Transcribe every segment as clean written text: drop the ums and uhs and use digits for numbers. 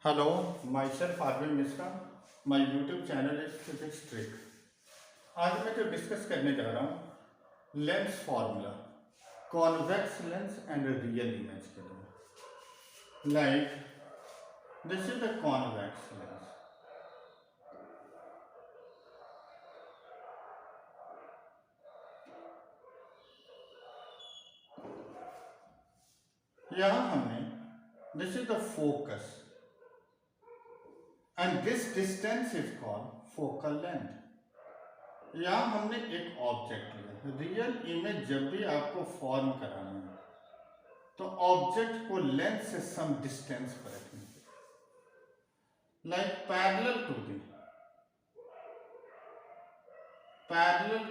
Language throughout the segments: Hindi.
Hello, myself Arvind Mishra. My YouTube channel is Physics Trick. आज मैं जो डिस्कस करने जा रहा हूँ lens formula convex lens and real image के लिए। Like this is the convex lens. यहाँ हमने this is the focus and this distance is called focal length. यहाँ हमने एक ऑब्जेक्ट लिया। रियल इमेज जब भी आपको फॉर्म कराना है तो ऑब्जेक्ट को लेंथ से सम डिस्टेंस पर रखना है, like parallel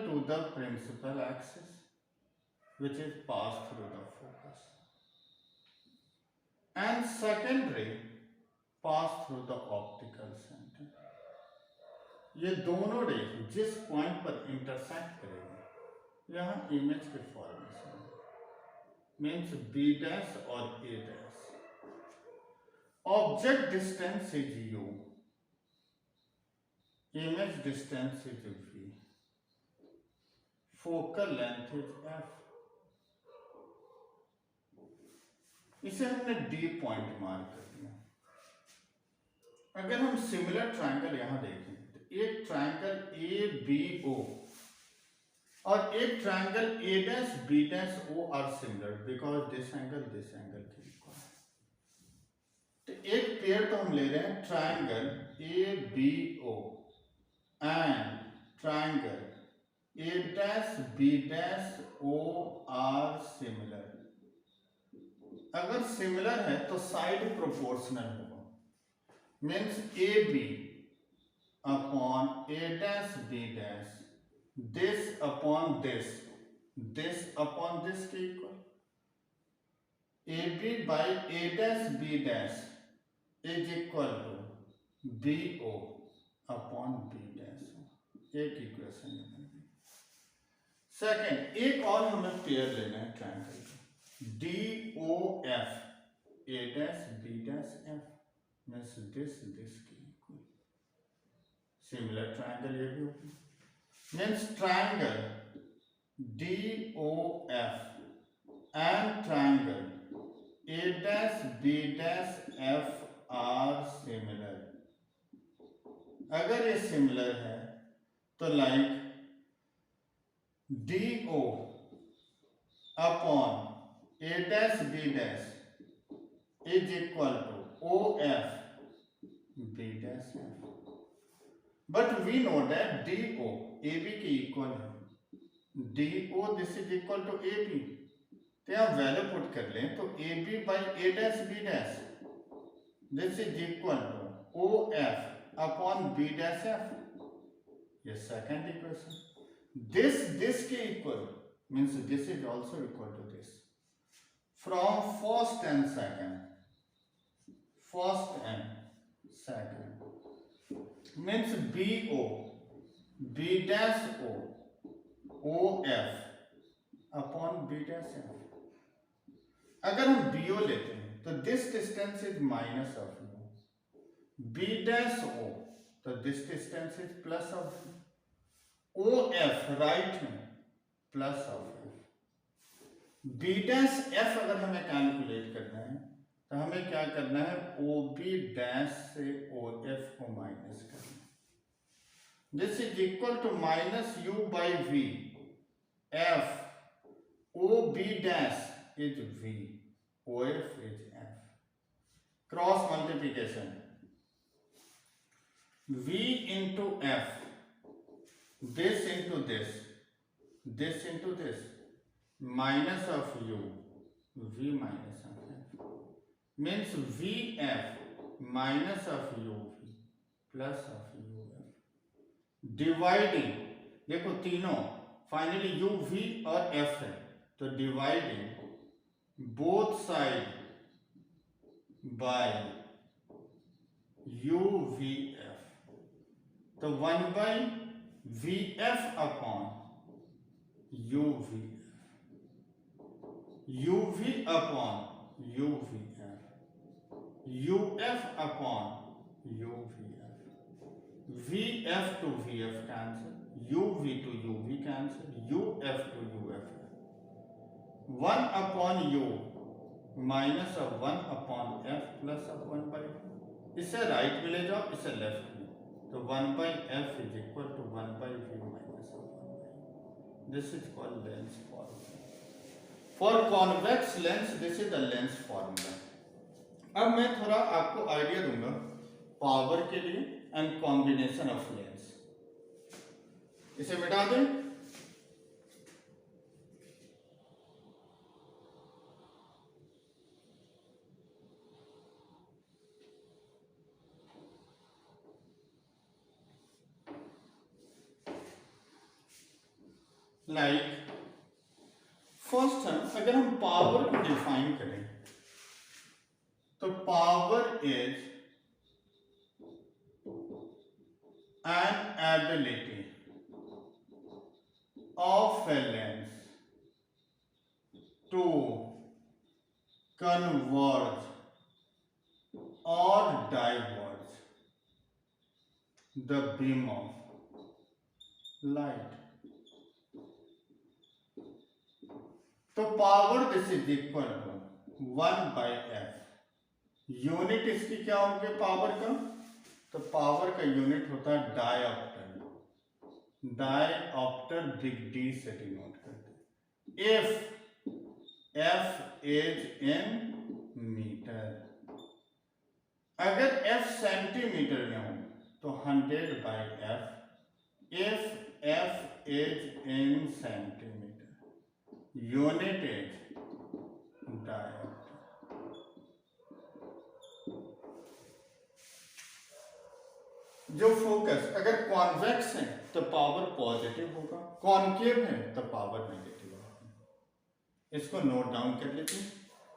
to the principal axis which is passed through the focus, and second ray pass through the optical center. ये दोनों रे जिस पॉइंट पर इंटरसेक्ट करेंगे यहाँ इमेज के फॉर्मेशन मीन्स बी डैश और A dash. Object distance is u, image distance is v, focal length is f. इसे हमने डी पॉइंट मार्क कर दिया। अगर हम सिमिलर ट्रायंगल यहां देखें तो एक ट्रायंगल ए बी ओ और एक triangle A dash B dash O are similar because this angle के इक्वल है। तो एक पेयर तो हम ले रहे हैं triangle A B O and triangle A dash B dash O are similar. अगर सिमिलर है तो साइड प्रोपोर्शनल होगा, means A B upon A dash B dash, this upon this upon this के equal. A B by A dash B dash is equal to B O upon B dash. एक इक्वेशन बन गई। सेकेंड, एक और हमें पेयर लेना है ट्रायंगल का D O F, A dash B dash F means this के इक्वल। सिमिलर ट्रायंगल ये भी होगी, means triangle D O F and triangle A dash B dash F are similar. अगर ये सिमिलर है तो like D O upon A dash B dash is equal to O F B dash F. But we know that D O A B के इक्वल है। D O this is equal to A B, तो आप वैल्यू पुट कर लें तो A B by A dash B dash this is equal to O F upon B dash F. ये सेकेंड इक्वेशन। दिस के equal means this is also equal to this. From first and second means BO, B dash O, OF upon B dash F। अगर हम BO लेते हैं तो this distance is minus of U, B dash O तो this distance is plus of U, OF right में plus of U। B dash F अगर हमें कैलकुलेट करना है तो हमें क्या करना है, ओ बी डैश से ओ एफ को माइनस करना है। This is equal to minus U by V F O B dash is V O F is F. Cross multiplication V into F, this into this into this, minus of u v minus of f means vf minus of uv plus of uf dividing। देखो तीनों फाइनली u v और f है तो dividing both side by u v f तो 1 by V F upon u v UV upon UVF, UF upon UVF. VF to VF cancel, UV to UV cancel, UF to UF. 1 upon U minus of 1 अपॉन F प्लस ऑफ 1 बाई इसे राइट में ले जाओ, इसे लेफ्ट में, तो 1 by F is equal to 1 by V minus of 1 by. This is called lens formula. For convex lens this is the lens formula. अब मैं थोड़ा आपको आइडिया दूंगा पावर के लिए एंड कॉम्बिनेशन ऑफ लेंस। इसे मिटा दें। लाइक फर्स्ट अगर हम पावर को डिफाइन करें तो power is an ability of a lens to converge और diverge the beam of light. तो power this is equal to 1 by F. Unit इसकी क्या होंगे पावर का? तो पावर का यूनिट होता है डायऑप्टर। डायऑप्टर बिग डी से डिनोट करते हैं। F is in metre. अगर एफ सेंटीमीटर में हो तो 100 by F. If F is in centimetre, unit is dioptre. जो फोकस अगर कॉन्वेक्स है तो पावर पॉजिटिव होगा, कॉनकेव है तो पावर नेगेटिव होगा। इसको नोट डाउन कर लेते हैं,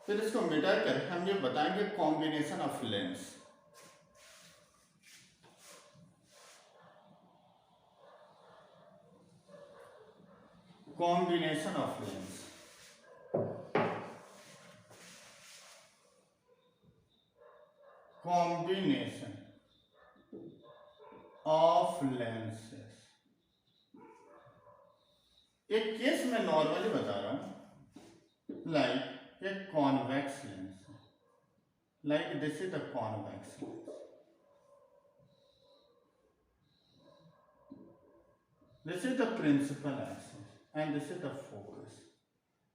फिर इसको मिटा कर हम ये बताएंगे combination of lens. Combination of lens. Combination of lenses. एक केस मैं नॉर्मली बता रहा हूं, लाइक एक कॉन्वेक्स लेंस है, like this is the convex lens, this is the principal axis and this is the focus.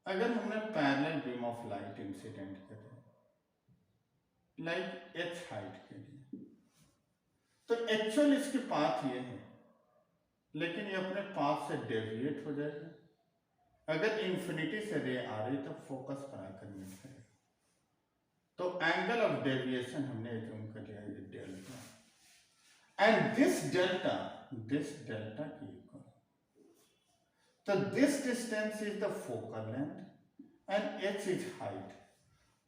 अगर हमने parallel beam of light incident करें लाइक h हाइट के लिए, तो एक्चुअल इसके पाथ ये है, लेकिन ये अपने पाथ से डेविएट हो जाएगा। अगर इंफिनिटी से रे आ रही तो फोकस पर आकर मिल जाएगा। तो एंगल ऑफ डेविएशन हमने एज्यूम कर लिया ये डेल्टा, एंड दिस डेल्टा की इक्वल। तो this distance is the focal length and h is height.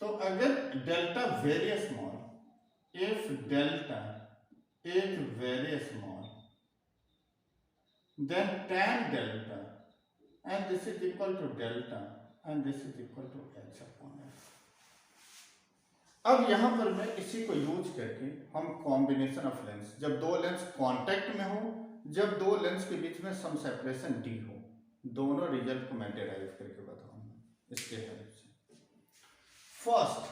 तो अगर delta very small, if delta is very small, then tan delta and this is equal to delta and this is equal to h upon f। अब यहां पर मैं इसी को यूज करके हम कॉम्बिनेशन ऑफ लेंस, जब दो लेंस कांटेक्ट में हो, जब दो लेंस के बीच में सम सेपरेशन d हो, दोनों रिजल्ट को मैं डिराइव करके बताऊंगा इसके हेल्प से। फर्स्ट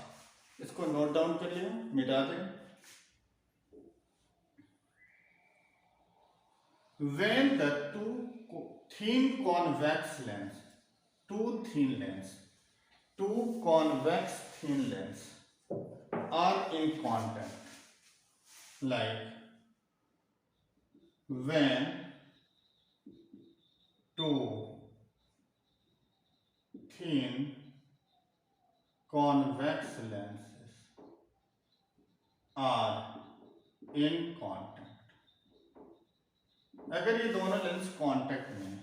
इसको नोट डाउन कर लिया, मिटा दें। When the two thin convex lens, two convex thin lens are in contact, like when two thin convex lenses are in contact, अगर ये दोनों लेंस कांटेक्ट में है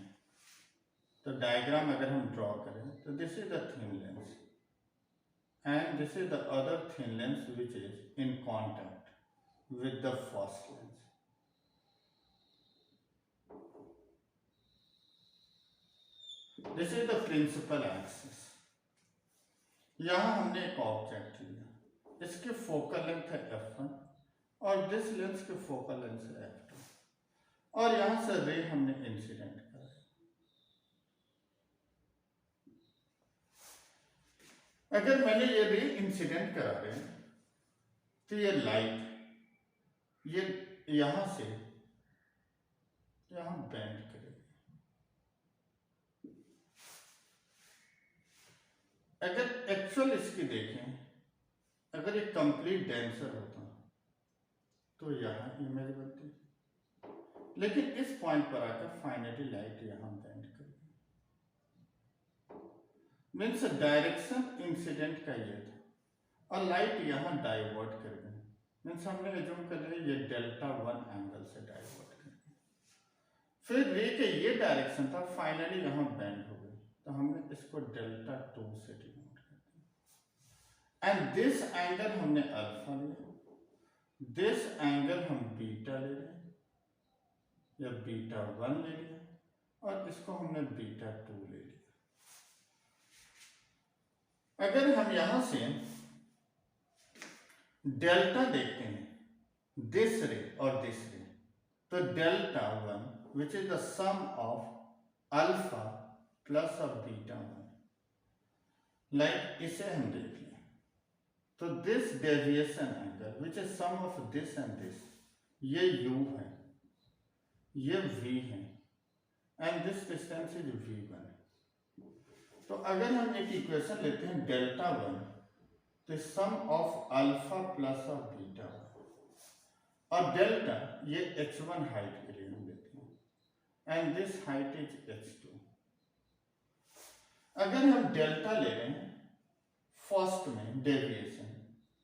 तो डायग्राम अगर हम ड्रॉ करें तो this is the thin lens and this is the other thin lens which is in contact with the first lens. This is the principal axis. यहां हमने एक ऑब्जेक्ट लिया, इसके फोकल लेंथ है f1 और दिस लेंस के फोकल लेंथ है f2 और यहां से रे हमने इंसिडेंट करा। अगर मैंने ये रे इंसिडेंट करा रहे हैं तो ये लाइट ये यहां से यहां बेंड करेगी। अगर एक्चुअल इसकी देखें, अगर ये कंप्लीट डेंसर होता तो यहां इमेज बनती, लेकिन इस पॉइंट पर आकर फाइनली लाइट यहां बेंड करेगी। मीन्स डायरेक्शन इंसिडेंट का ये था और लाइट यहां डाइवर्ट कर गई। मीन्स हमने एज्यूम कर लिया ये Δ1 एंगल से डाइवर्ट कर गई। फिर रे के ये डायरेक्शन था, फाइनली यहां बेंड हो गई तो हमने इसको Δ2 से डिनोट कर दिया। एंड दिस एंगल हमने अल्फा लिया, दिस एंगल हम बीटा ले रहे हैं या β1 ले लिया और इसको हमने β2 ले लिया। अगर हम यहां से डेल्टा देखते हैं, दिस रे और दिस रे, तो Δ1 which is the sum of alpha plus of β1, like इसे हम देख लें तो this deviation angle which is sum of this and this, ये u है, ये v है and this distance is v1। तो अगर हम एक इक्वेशन लेते हैं Δ1 तो sum of alpha plus of beta और डेल्टा ये h1 हाइट के लिए हम लेते हैं and this height is h2। अगर हम डेल्टा ले रहे हैं फर्स्ट में डेविएशन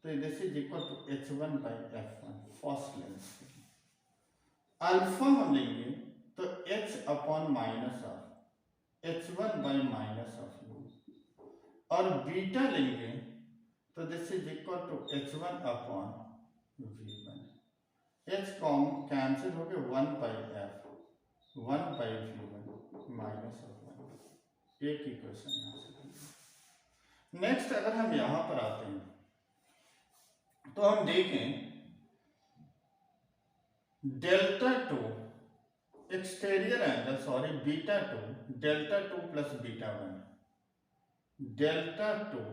तो this is equal to h1 by f1 first lens के लिए। अल्फा हम लेंगे तो h upon minus of h1 by minus of u और बीटा लेंगे तो this is equal to h1 upon v1। h कॉम कैंसिल हो गए 1 by f 1 by v1 minus of 1। एक इक्वेशन यहां से। नेक्स्ट अगर हम यहां पर आते हैं तो हम देखें Δ2 exterior angle sorry β2 Δ2 plus β1 Δ2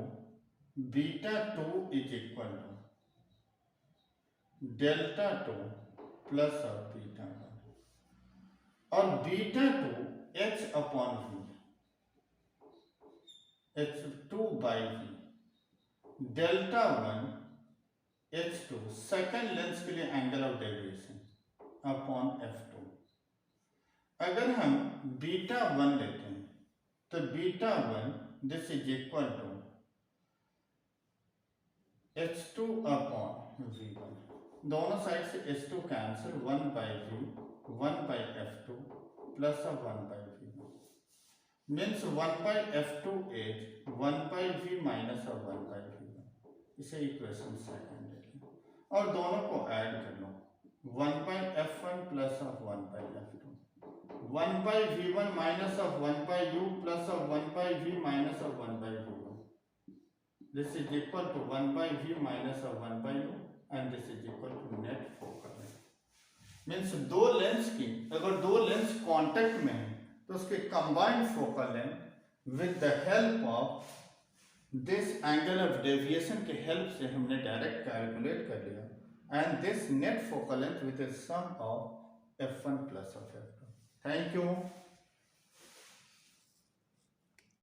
β2 is equal to Δ2 plus of β1 और β2 h upon v h2 by v Δ1 h2 second lens के लिए angle of deviation upon f2। अगर हम β1 लेते हैं तो β1 this is equal to h2 upon v1, दोनों साइड से h2 cancel 1 by v 1 by f2 plus of 1 by v1 means 1 by f2 is 1 by v minus of 1 by v1। इसे इक्वेशन सेकंड ले और दोनों को ऐड कर लो 1 by f1 plus of 1 by f2 1 by v1 minus of 1 by u plus of 1 by v minus of 1 by v1। This is equal to 1 by v minus of 1 by u and this is equal to net focal length। Means दो लेंस की अगर दो लेंस कांटेक्ट में है तो उसके combined focal length with the help of this angle of deviation के हेल्प से हमने डायरेक्ट कैलकुलेट कर लिया and this net focal length with the sum of f1 plus of f2। Thank you.